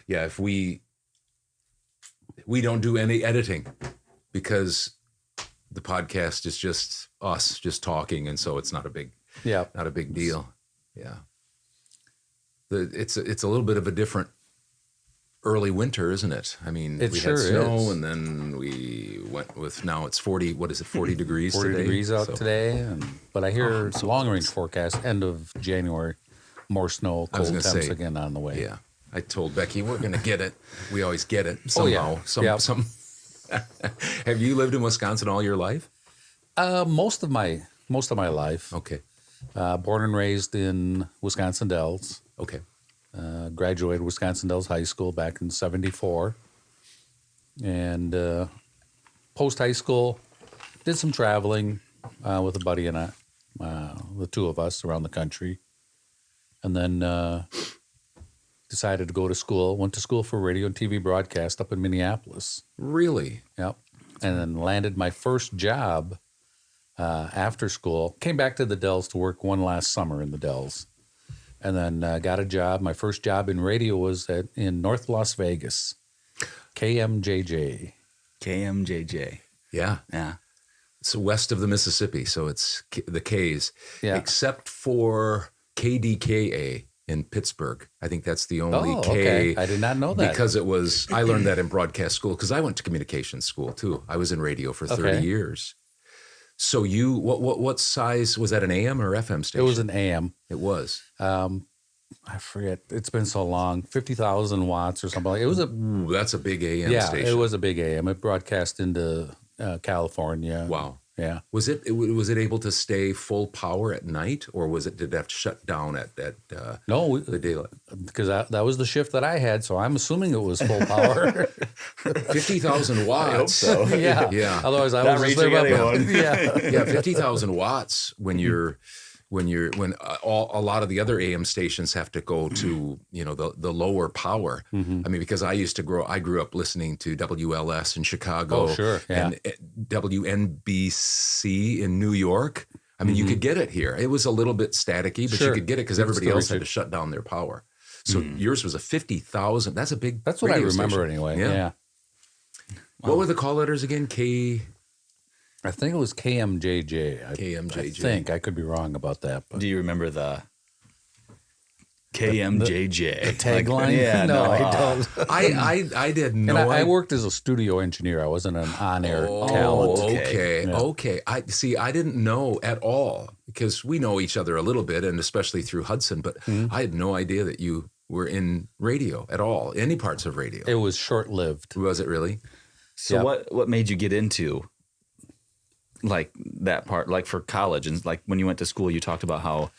yeah, if we don't do any editing because the podcast is just us just talking, and so it's not a big deal. Yeah. It's a little bit of a different early winter, isn't it? I mean, we had snow and then we went with, now it's 40, what is it, 40 degrees 40 today? degrees out today. But I hear long range forecast, end of January, more snow, cold temps again on the way. Yeah. I told Becky, we're going to get it. We always get it somehow. Some. Have you lived in Wisconsin all your life? Most of my life. Okay. Born and raised in Wisconsin Dells. Okay. Graduated Wisconsin Dells High School back in '74. And post high school, did some traveling with a buddy and I, the two of us around the country. And then decided to go to school. Went to school for radio and TV broadcast up in Minneapolis. Really? Yep. And then landed my first job after school. Came back to the Dells to work one last summer in the Dells. And then got a job. My first job in radio was in North Las Vegas. KMJJ. KMJJ. Yeah. Yeah. It's west of the Mississippi, so it's the K's. Yeah. Except for KDKA in Pittsburgh. I think that's the only K. Okay. I did not know that. Because I learned that in broadcast school, because I went to communications school too. I was in radio for 30 years. So what size, was that an AM or FM station? It was an AM. It was. I forget. It's been so long. 50,000 watts or something like. It was that's a big AM station. Yeah, it was a big AM. It broadcast into California. Wow. Yeah. Was it able to stay full power at night, or did it have to shut down at the daylight? Because that was the shift that I had, so I'm assuming it was full power. 50,000 watts. I hope so. Yeah. Yeah. Otherwise, I Not was just reaching anyone. Yeah, 50,000 watts when a lot of the other AM stations have to go to, the lower power. Mm-hmm. I mean, because I grew up listening to WLS in Chicago. Oh, sure. Yeah. And WNBC in New York. I mean, you could get it here. It was a little bit staticky, but you could get it because everybody else had to shut down their power. So yours was a 50,000. That's a big That's what I remember station. anyway. Yeah. What were the call letters again? I think it was KMJJ. KMJJ. I think. I could be wrong about that. But Do you remember the KMJJ? The tagline? Yeah, no, I don't. I did know. And I worked as a studio engineer. I wasn't an on-air talent. Okay. I didn't know at all, because we know each other a little bit, and especially through Hudson, but I had no idea that you were in radio at all, any parts of radio. It was short-lived. Was it really? So what made you get into like that part, like for college, and like when you went to school, you talked about how,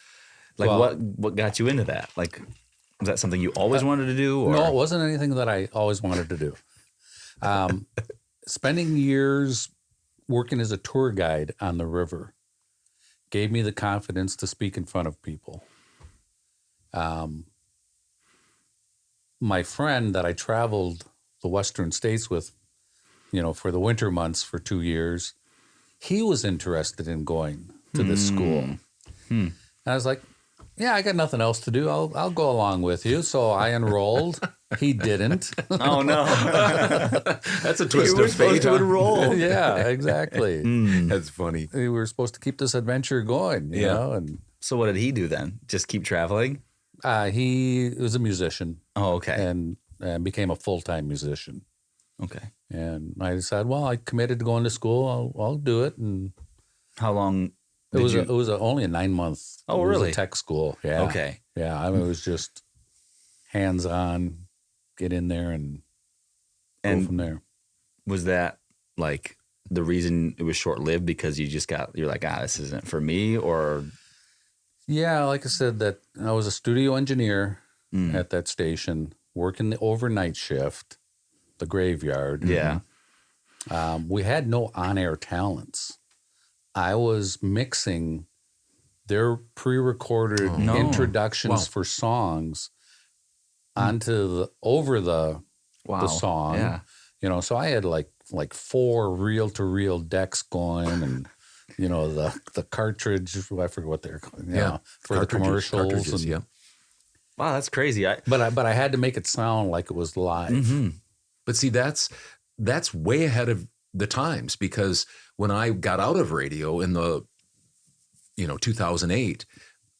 like, what got you into that? Like, was that something you always wanted to do? Or? No, it wasn't anything that I always wanted to do. Spending years working as a tour guide on the river gave me the confidence to speak in front of people. My friend that I traveled the Western States with, for the winter months for 2 years, he was interested in going to this school. And I was like, yeah, I got nothing else to do. I'll go along with you. So I enrolled. He didn't. Oh, no. That's a twist of fate. To enroll. Yeah, exactly. That's funny. We were supposed to keep this adventure going, you know. And so what did he do then? Just keep traveling? He was a musician. Oh, okay. And became a full-time musician. Okay. And I decided, well, I committed to going to school. I'll do it. And how long? It was only a 9-month. Oh, it was really? a tech school. Yeah. Okay. Yeah. I mean, it was just hands-on, get in there and go from there. Was that like the reason it was short-lived because you're like, this isn't for me, or? Yeah. Like I said, that I was a studio engineer at that station, working the overnight shift, the graveyard. Yeah. We had no on-air talents. I was mixing their pre-recorded introductions for songs onto over the song. Yeah. So I had like 4 reel-to-reel decks going, and the cartridge, I forget what they're called. For the commercials. Wow, that's crazy. But I had to make it sound like it was live. Mm-hmm. But see, that's way ahead of the times, because when I got out of radio in the 2008,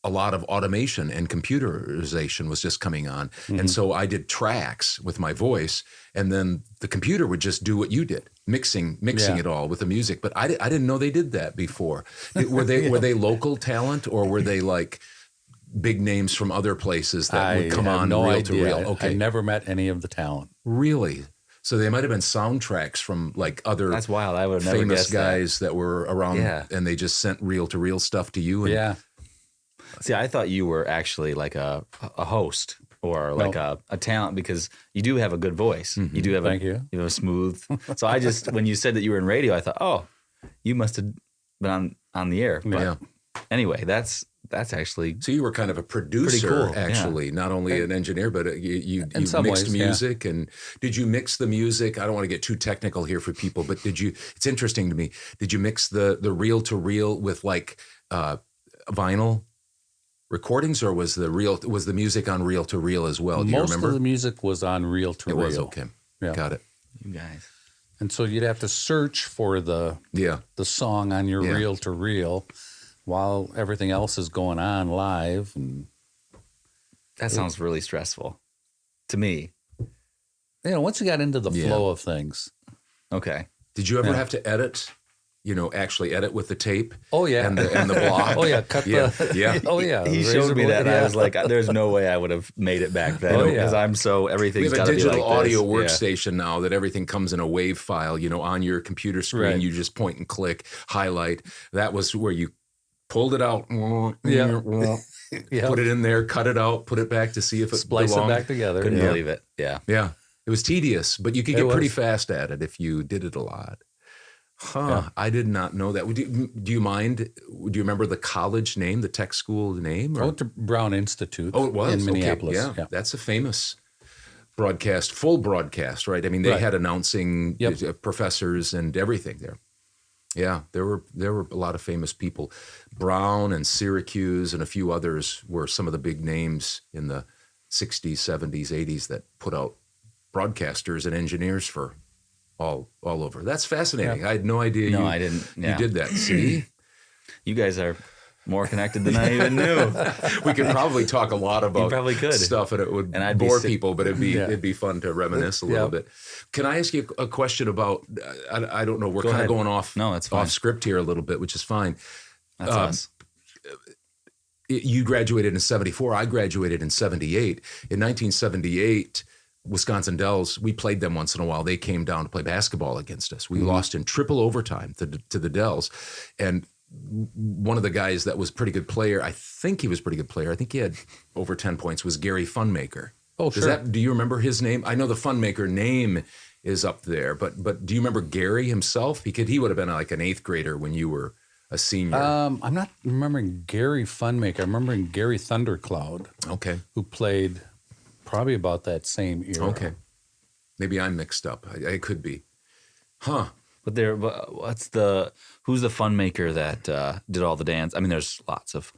a lot of automation and computerization was just coming on. And so I did tracks with my voice, and then the computer would just do what you did, mixing it all with the music. But I didn't know they did that before. Were they local talent, or were they like big names from other places that would come on reel to reel? Okay. I never met any of the talent. Really? So they might have been soundtracks from like other That's wild. I would have never famous guessed guys that were around, and they just sent reel to reel stuff to you. And See, I thought you were actually like a host or like a talent, because you do have a good voice. You do have you have a smooth. So I just, when you said that you were in radio, I thought, oh, you must have been on the air. But anyway, that's actually, so you were kind of a producer, cool. actually, not only an engineer, but you mixed ways, music. And did you mix the music? I don't want to get too technical here for people, but it's interesting to me. Did you mix the reel to reel with like vinyl recordings, or was the music on reel to reel as well? Do you remember? Most of the music was on reel to reel. It was, okay. Yeah. Got it. you guys. And so you'd have to search for the song on your reel to reel while everything else is going on live. And that sounds really stressful to me. Once you got into the flow of things. Okay. Did you ever have to edit? Actually edit with the tape. Oh yeah, and the block. Oh yeah, cut the. Oh yeah, he showed me that, and I was like, "There's no way I would have made it back then because I'm so everything's." We have a digital like audio workstation now that everything comes in a WAV file. On your computer screen, you just point and click, highlight. That was where you pulled it out, put it in there, cut it out, put it back to see if it splice belonged. it back together. Couldn't believe it. Yeah. It was tedious, but you could get pretty fast at it if you did it a lot. I did not know that. Do you mind? Do you remember the college name, the tech school name? I went to Brown Institute. Oh, it was in Minneapolis. Okay. Yeah, that's a famous broadcast, full broadcast, right? I mean, they had announcing professors and everything there. Yeah, there were a lot of famous people. Brown and Syracuse and a few others were some of the big names in the 60s, 70s, 80s that put out broadcasters and engineers for all over. That's fascinating. Yeah. I had no idea. I didn't. Yeah. You did that. See, you guys are more connected than I even knew. We could probably talk a lot about stuff, and it would bore people, but it'd be fun to reminisce a little bit. Can I ask you a question about? I don't know. We're kind of going off. No, it's fine. Off script here a little bit, which is fine. That's us. You graduated in 74. I graduated in 78. In 1978. Wisconsin Dells, we played them once in a while. They came down to play basketball against us. We lost in triple overtime to the Dells. And one of the guys that was pretty good player, I think he was pretty good player, I think he had over 10 points, was Gary Funmaker. Oh, sure. Do you remember his name? I know the Funmaker name is up there, but do you remember Gary himself? He would have been like an 8th grader when you were a senior. I'm not remembering Gary Funmaker. I'm remembering Gary Thundercloud. Okay. Who played probably about that same era. Okay. Maybe I'm mixed up. I could be. Huh. But who's the fun maker that did all the dance? I mean, there's lots of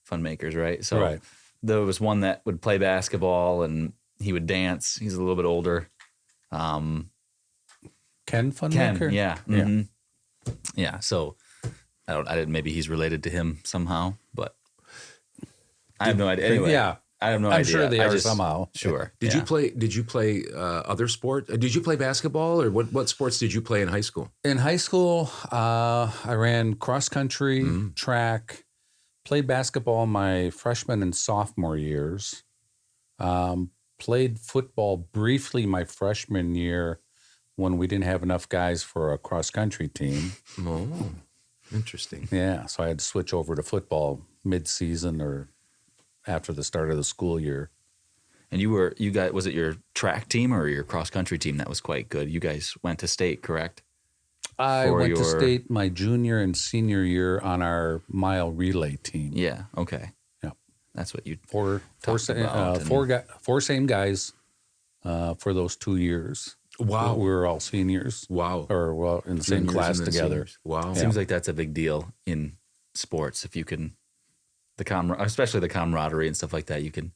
fun makers, right? So there was one that would play basketball and he would dance. He's a little bit older. Ken Funmaker? Ken, yeah. Mm-hmm. Yeah. So I didn't, maybe he's related to him somehow, but I have no idea. Anyway. Yeah. I have no idea. I'm sure they are somehow. Sure. Did you play other sports? Did you play basketball, or what sports did you play in high school? In high school, I ran cross country, track, played basketball my freshman and sophomore years. Played football briefly my freshman year when we didn't have enough guys for a cross country team. Oh, interesting. Yeah, so I had to switch over to football mid-season or after the start of the school year. And was it your track team or your cross country team that was quite good? You guys went to state, correct? I went to state my junior and senior year on our mile relay team. Yeah. Okay. Yeah. That's what you four same guys for those 2 years. Wow. We were all seniors. Wow. Or in the same class together. Seniors. Wow. Seems like that's a big deal in sports if you can. Especially the camaraderie and stuff like that. You can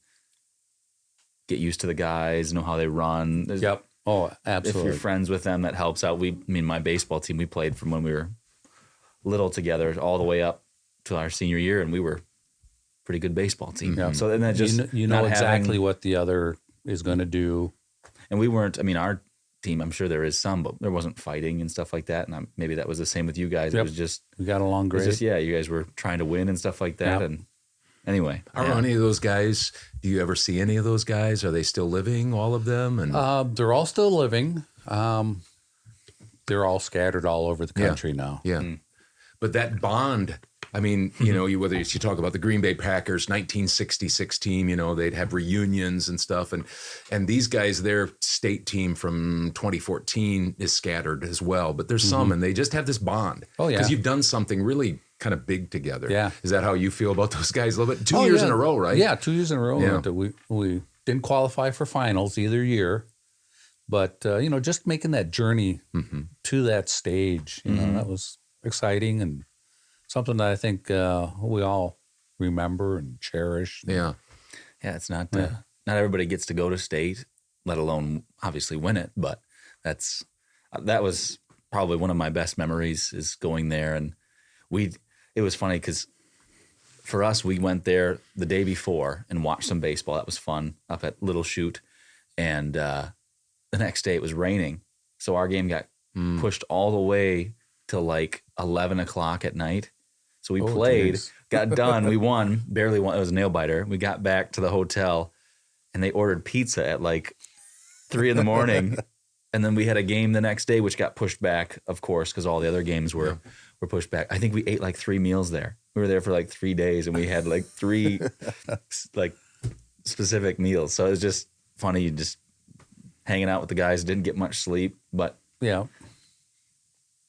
get used to the guys, know how they run. Yep. Oh, absolutely. If you're friends with them, that helps out. My baseball team, we played from when we were little together all the way up to our senior year, and we were a pretty good baseball team. Yeah. So then that just you know exactly what the other is going to do. And we weren't. I mean, our team, I'm sure there is some, but there wasn't fighting and stuff like that. And maybe that was the same with you guys. Yep. It was just we got along great. Just, you guys were trying to win and stuff like that. Yep. And anyway, are any of those guys? Do you ever see any of those guys? Are they still living? All of them? And they're all still living. They're all scattered all over the country now. Yeah. But that bond, I mean, whether you talk about the Green Bay Packers, 1966 team, they'd have reunions and stuff. And these guys, their state team from 2014 is scattered as well. But there's some, and they just have this bond. Oh, yeah. Because you've done something really kind of big together. Yeah. Is that how you feel about those guys a little bit? 2 years in a row, right? Yeah, 2 years in a row. Yeah. We didn't qualify for finals either year. But, just making that journey to that stage, that was exciting and something that I think we all remember and cherish. Yeah. Yeah, it's not not everybody gets to go to state, let alone obviously win it. But that was probably one of my best memories is going there. And it was funny because for us, we went there the day before and watched some baseball. That was fun up at Little Chute. And the next day it was raining. So our game got pushed all the way till like 11 o'clock at night. So we played, got done, we won, barely won. It was a nail biter. We got back to the hotel and they ordered pizza at like 3 a.m. And then we had a game the next day, which got pushed back, of course, because all the other games were pushed back. I think we ate like 3 meals there. We were there for like 3 days and we had like 3 like specific meals. So it was just funny, just hanging out with the guys. Didn't get much sleep, but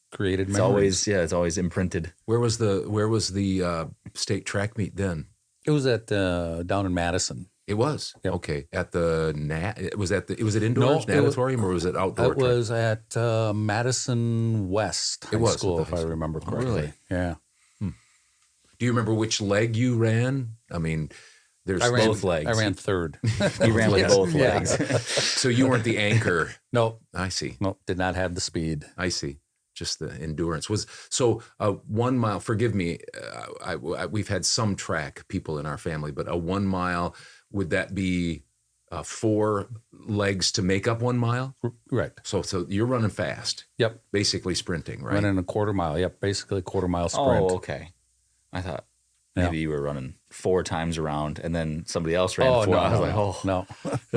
created memories. It's always imprinted. Where was the state track meet then? It was at down in Madison. It was okay at the was it indoors natatorium or was it outdoor? It was at Madison West High School, if I remember correctly. Really? Yeah. Do you remember which leg you ran? I mean, both legs. I ran third. You ran with both legs. So you weren't the ancher. No. I see. No, did not have the speed. I see. Just the endurance was 1 mile. Forgive me, we've had some track people in our family, but a 1 mile, would that be 4 legs to make up 1 mile? Right. So you're running fast. Yep. Basically sprinting, right? Running a quarter mile. Yep. Basically a quarter mile sprint. Oh, okay. I thought maybe you were running 4 times around and then somebody else ran 4. No, I was like, no.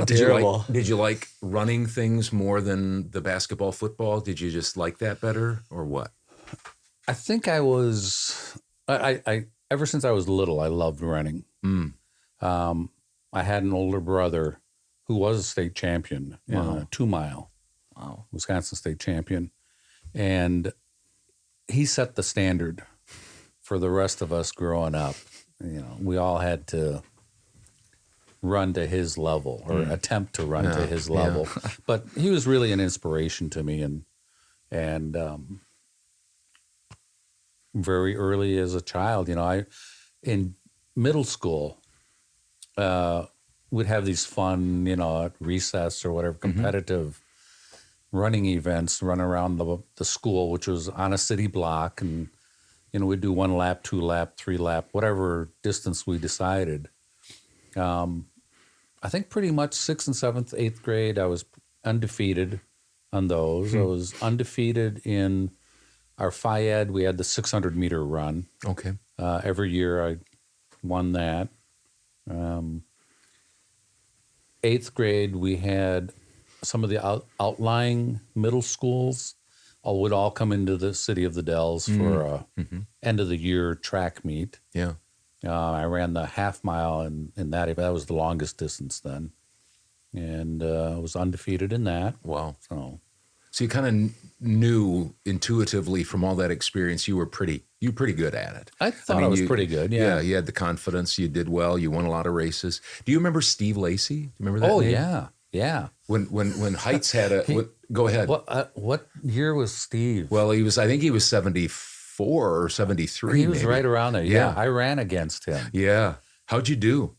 Did you like running things more than the basketball, football? Did you just like that better or what? I think I ever since I was little, I loved running. I had an older brother who was a state champion in a 2 mile. Wow. Wisconsin state champion. And he set the standard for the rest of us growing up. We all had to run to his level or attempt to run to his level. But he was really an inspiration to me and very early as a child, I in middle school would have these fun, at recess or whatever, competitive running events, run around the school, which was on a city block, and we'd do 1 lap, 2 lap, 3 lap, whatever distance we decided. I think pretty much 6th and 7th, 8th grade, I was undefeated on those. I was undefeated in our Phi Ed. We had the 600-meter run. Okay. Every year I won that. 8th grade, we had some of the outlying middle schools would all come into the City of the Dells for a end of the year track meet. Yeah. I ran the half mile in that event. That was the longest distance then. And I was undefeated in that. Wow. So you kind of knew intuitively from all that experience you were pretty good at it. I thought I was pretty good, yeah. Yeah, you had the confidence, you did well, you won a lot of races. Do you remember Steve Lacey? Do you remember that name? Oh, yeah. Yeah. When Heights had go ahead. What year was Steve? Well, I think he was 74 or 73. He was maybe right around there. Yeah. I ran against him. Yeah. How'd you do?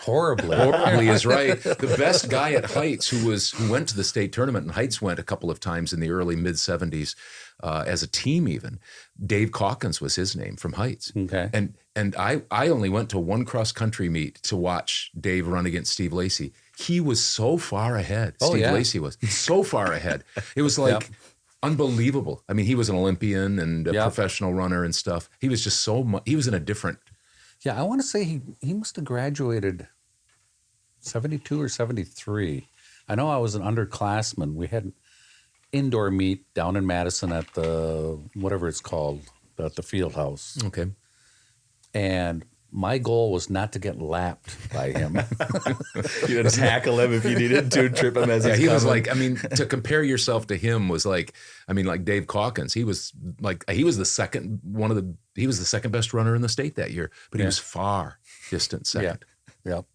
Horribly. Horribly is right. The best guy at Heights who went to the state tournament, and Heights went a couple of times in the early mid 70s as a team even. Dave Calkins was his name from Heights. Okay. And I only went to one cross country meet to watch Dave run against Steve Lacy. He was so far ahead. Oh, Steve yeah. Lacy was so far ahead. It was like Yep. unbelievable. I mean, he was an Olympian and a Yep. professional runner and stuff. He was just he was in a different. Yeah, I want to say he must have graduated 72 or 73. I know I was an underclassman. We had an indoor meet down in Madison at the, whatever it's called, at the field house. Okay. And my goal was not to get lapped by him. You'd tackle him if you needed to, trip him as Yeah, he's he was coming. like, I mean, to compare yourself to him was like, I mean, like Dave Calkins. He was the second best runner in the state that year, but he was far distant second. Yep.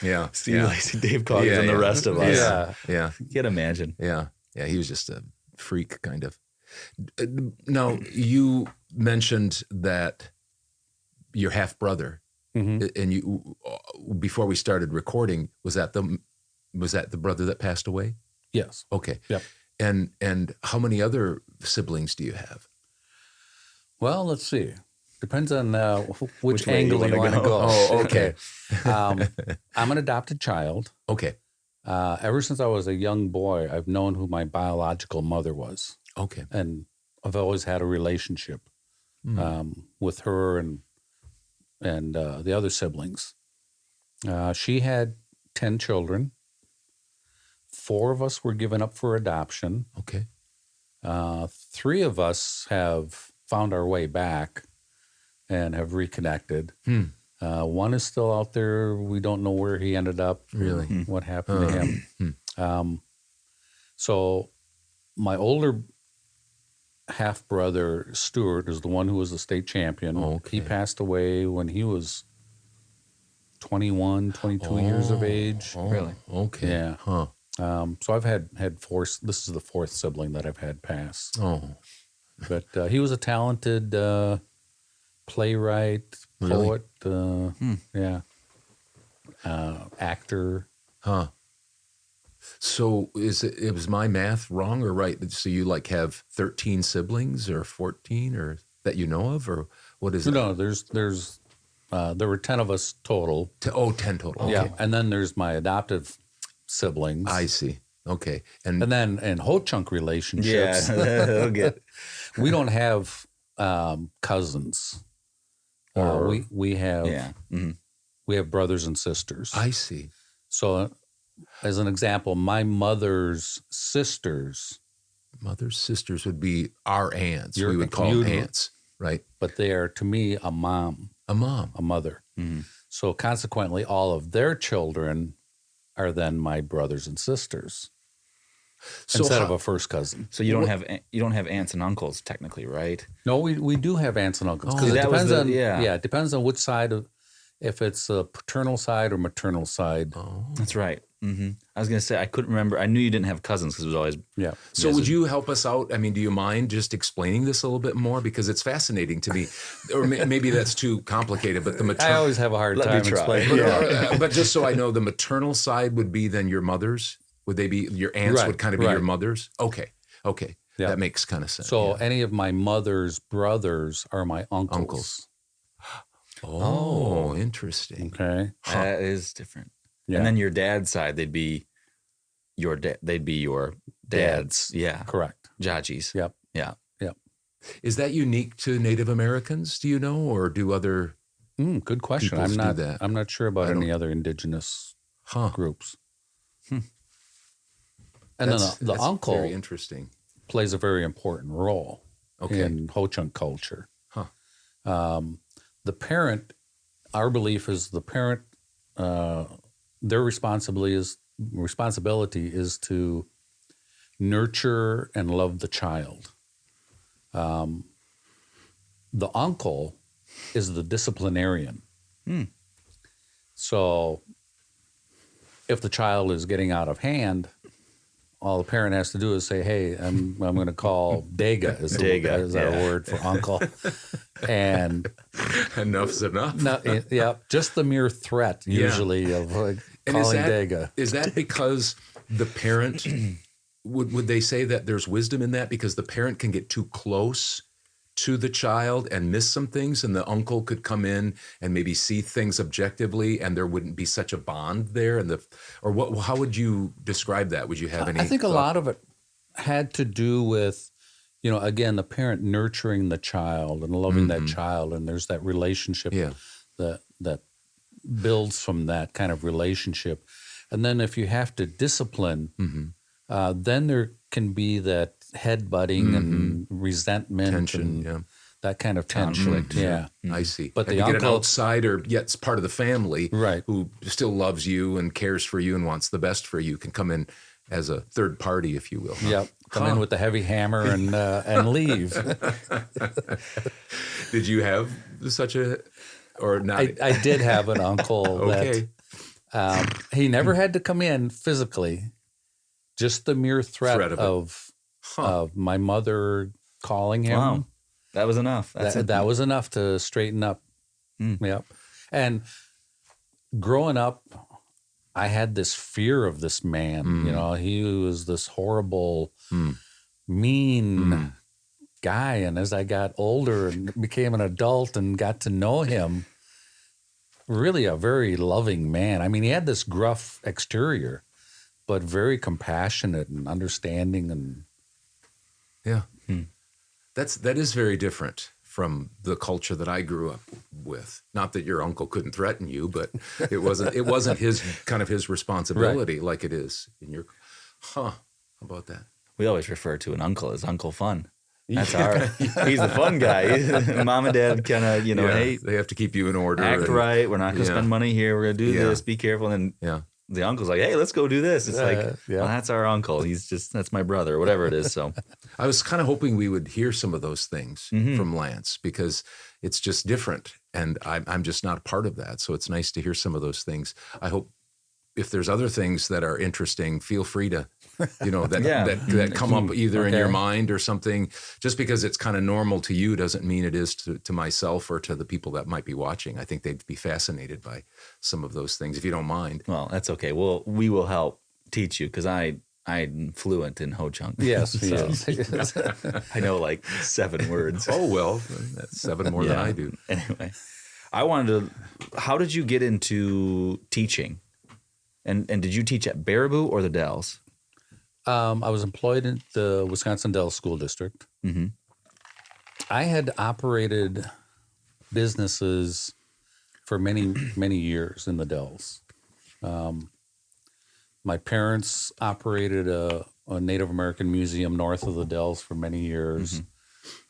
Yeah. Steve yeah. Lacy, Dave Calkins, and the rest of us. Yeah. Yeah. You can imagine. Yeah. Yeah. He was just a freak, kind of. Now, you mentioned that your half brother, Mhm. and you before we started recording, was that the brother that passed away? Yes. Okay. Yep. And how many other siblings do you have? Well, let's see. Depends on which way angle you want to go. Oh, okay. I'm an adopted child. Okay. Ever since I was a young boy, I've known who my biological mother was. Okay. And I've always had a relationship with her and the other siblings. She had 10 children. 4 of us were given up for adoption. Okay. 3 of us have found our way back and have reconnected. 1 is still out there. We don't know where he ended up. Really? What happened to him. So my older half brother, Stuart, is the one who was the state champion. Okay. He passed away when he was 21, 22 years of age. Really? Okay. Yeah. Huh. So I've had 4. This is the 4th sibling that I've had pass. Oh. But he was a talented playwright, Really? poet, actor. Huh. So it was my math wrong or right? So you like have 13 siblings or 14 or that you know of, or what is it? No, there were 10 of us total. 10 total. Okay. Yeah, and then there's my adoptive siblings. I see. Okay. And And then in Ho-Chunk relationships, Yeah. Okay. we don't have cousins. We have Yeah. Mhm. we have brothers and sisters. I see. So, as an example, my mother's sisters, Mother's sisters would be our aunts. Your- We would call them you- aunts, right? but they are to me a mom, A mom. a mother. Mhm. So consequently, all of their children are then my brothers and sisters So instead how- of a first cousin. So you don't have aunts and uncles technically, right? No, we do have aunts and uncles Oh, because it that was depends the- on yeah. it depends on which side of, if it's a paternal side or maternal side. Oh. That's right. I was gonna say I couldn't remember. I knew you didn't have cousins because it was always Yeah. So Yes, would it- you help us out? I mean, do you mind just explaining this a little bit more? Because it's fascinating to me. Or maybe that's too complicated, but the I maternal... always have a hard Let me time try. explaining. Yeah. But just so I know, the maternal side would be then your mother's? Would they be, your aunts Right, would kind of be your right. mother's? Okay. Yeah. That makes kind of sense. So yeah. any of my mother's brothers are my uncles. Uncles. Oh, interesting. Okay. that is different. Yeah. And then your dad's side, they'd be your dad's. Yeah. Correct. Jajis. Yep. Yeah. Is that unique to Native Americans, do you know, or do other... Good question. Peoples do that. I'm not sure about I don't- any other indigenous Huh. groups. And That's then the uncle very interesting. plays a very important role Okay. in Ho-Chunk culture. Huh. The parent, our belief is the parent, their responsibility is to nurture and love the child. The uncle is the disciplinarian. So if the child is getting out of hand, all the parent has to do is say, "Hey, I'm going to call Dega." Is our word for uncle? And enough's enough. Just the mere threat usually of calling Dega. Is that because the parent would they say that there's wisdom in that because the parent can get too close to the child and miss some things, and the uncle could come in and maybe see things objectively, and there wouldn't be such a bond there? Or what? How would you describe that? Would you have any? I think a lot of it had to do with, again, the parent nurturing the child and loving that child, and there's that relationship that builds from that kind of relationship. And then if you have to discipline, then there can be that headbutting and resentment, tension, that kind of tension. Conflict. I see. But and the you uncle, get an outsider, yet it's part of the family, right, who still loves you and cares for you and wants the best for you, can come in as a third party, if you will. Yep. Come in with the heavy hammer and leave. Did you have such a, or not? I did have an uncle that he never had to come in physically. Just the mere threat of my mother calling him. Wow. That was enough. That was enough to straighten up. Yep. And growing up, I had this fear of this man. He was this horrible, mean guy. And as I got older and became an adult and got to know him, really a very loving man. I mean, he had this gruff exterior, but very compassionate and understanding. And that is very different from the culture that I grew up with. Not that your uncle couldn't threaten you, but it wasn't his responsibility, right, like it is in your. How about that? We always refer to an uncle as Uncle Fun. That's he's the fun guy. Mom and dad kind of, hey, they have to keep you in order. Act right. We're not going to spend money here. We're going to do this. Be careful. And the uncle's like, hey, let's go do this. It's well, that's our uncle. That's my brother, or whatever it is. So I was kind of hoping we would hear some of those things from Lance, because it's just different. And I'm just not a part of that. So it's nice to hear some of those things. I hope if there's other things that are interesting, feel free to, that come up either in your mind or something. Just because it's kind of normal to you doesn't mean it is to myself or to the people that might be watching. I think they'd be fascinated by some of those things, if you don't mind. Well, that's okay. Well, we will help teach you, because I'm fluent in Ho-Chunk. Yes, so I know like 7 words. Oh, well, that's 7 more than I do. Anyway, how did you get into teaching? And did you teach at Baraboo or the Dells? I was employed in the Wisconsin Dells School District. Mm-hmm. I had operated businesses for many, many years in the Dells. My parents operated a Native American museum north of the Dells for many years.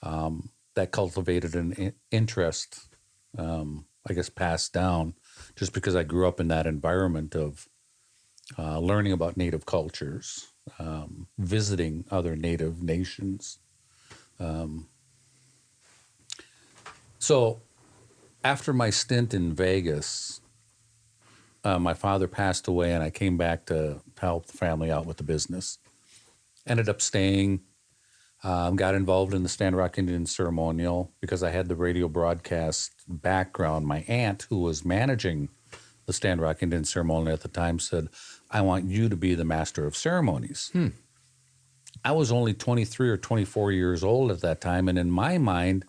That cultivated an interest, I guess, passed down just because I grew up in that environment of learning about Native cultures, visiting other Native nations. So after my stint in Vegas, my father passed away, and I came back to help the family out with the business. Ended up staying, got involved in the Stand Rock Indian ceremonial because I had the radio broadcast background. My aunt, who was managing the Stand Rock Indian ceremony at the time, said, I want you to be the master of ceremonies. I was only 23 or 24 years old at that time, and in my mind,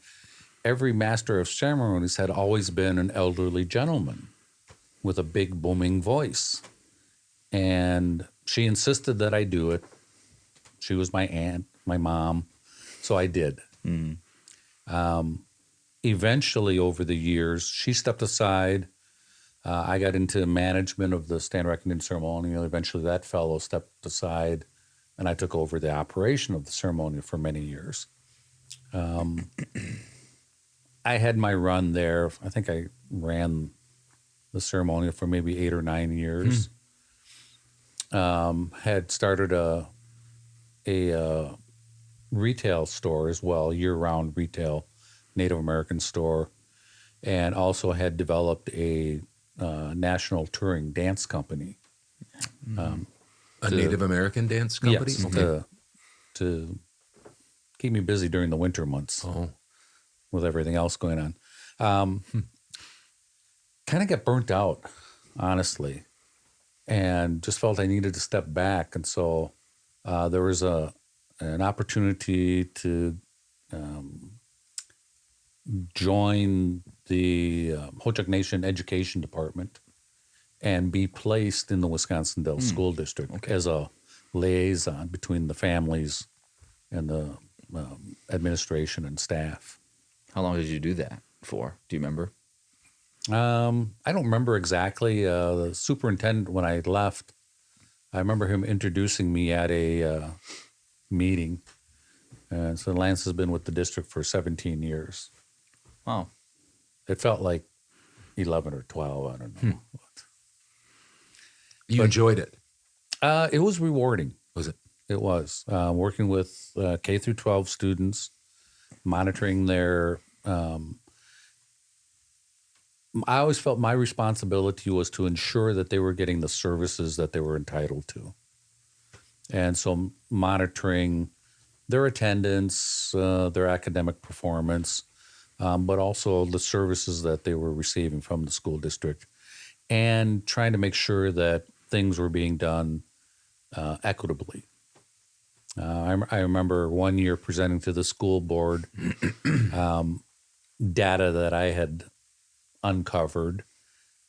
every master of ceremonies had always been an elderly gentleman with a big booming voice. And she insisted that I do it. She was my aunt, my mom, so I did. Eventually, over the years, she stepped aside. I got into management of the Stand Rock Indian ceremonial. Eventually, that fellow stepped aside, and I took over the operation of the ceremony for many years. I had my run there. I think I ran the ceremonial for maybe 8 or 9 years. Had started a retail store as well, year-round retail Native American store, and also had developed a national touring dance company. A Native American dance company? Yes, to keep me busy during the winter months with everything else going on. Kind of got burnt out, honestly, and just felt I needed to step back. And so there was an opportunity to join the Ho-Chunk Nation Education Department and be placed in the Wisconsin Dells School District as a liaison between the families and the administration and staff. How long did you do that for? Do you remember? I don't remember exactly. The superintendent, when I left, I remember him introducing me at a meeting. And so Lance has been with the district for 17 years. Wow. It felt like 11 or 12. I don't know. You enjoyed it? It was rewarding. Was it? It was. Working with K through 12 students, monitoring their... I always felt my responsibility was to ensure that they were getting the services that they were entitled to. And so monitoring their attendance, their academic performance, but also the services that they were receiving from the school district, and trying to make sure that things were being done equitably. I remember one year presenting to the school board data that I had uncovered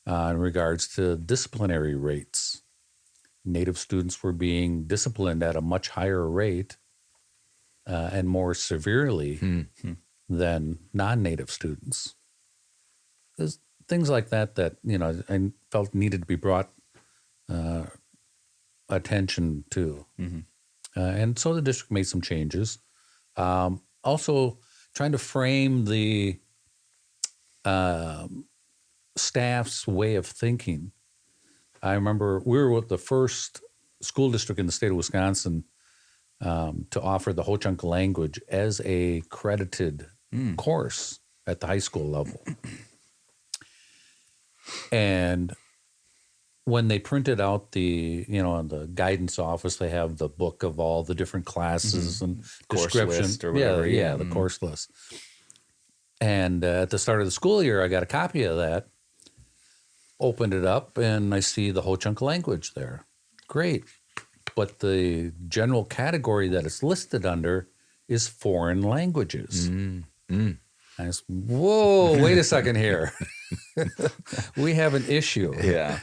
in regards to disciplinary rates. Native students were being disciplined at a much higher rate and more severely than non-Native students. There's things like that I felt needed to be brought attention to. And so the district made some changes. Also trying to frame the staff's way of thinking. I remember we were with the first school district in the state of Wisconsin to offer the Ho-Chunk language as a credited course at the high school level. And when they printed out in the guidance office, they have the book of all the different classes and course description. list or whatever. Yeah, the course list. And at the start of the school year, I got a copy of that, opened it up, and I see the Ho-Chunk language there. Great. But the general category that it's listed under is foreign languages. I said, whoa, wait a second here. We have an issue. Yeah.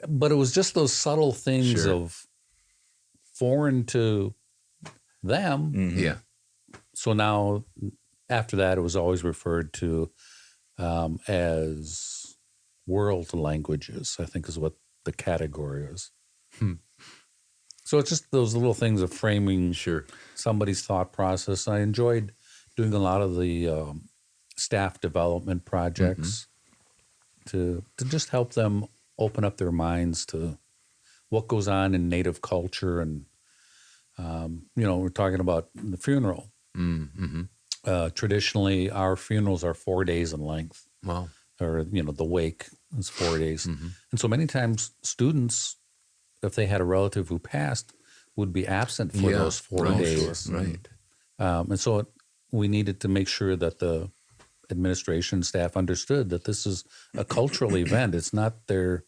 But it was just those subtle things of foreign to them. Yeah. So now, after that, it was always referred to as world languages, I think is what the category is. So it's just those little things of framing somebody's thought process. I enjoyed doing a lot of the staff development projects to just help them open up their minds to what goes on in Native culture. And, we're talking about the funeral. Traditionally, our funerals are 4 days in length. Wow. Or, the wake is 4 days. And so many times students, if they had a relative who passed, would be absent for those 4 days. Sure. Right. And so we needed to make sure that the administration staff understood that this is a cultural event. It's not they're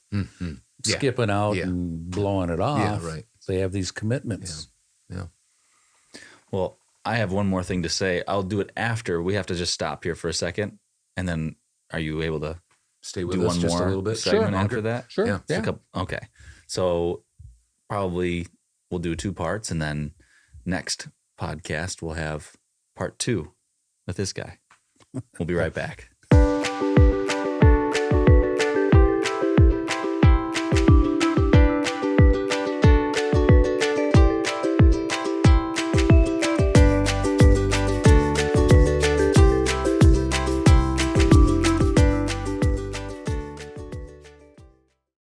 skipping out and blowing it off. Yeah, right. They have these commitments. Yeah. Well, I have one more thing to say. I'll do it after. We have to just stop here for a second. And then are you able to Stay with do us one just more a little bit? segment after that? Sure. Yeah. Yeah. Okay. So probably we'll do 2 parts, and then next podcast we'll have part 2 with this guy. We'll be right back.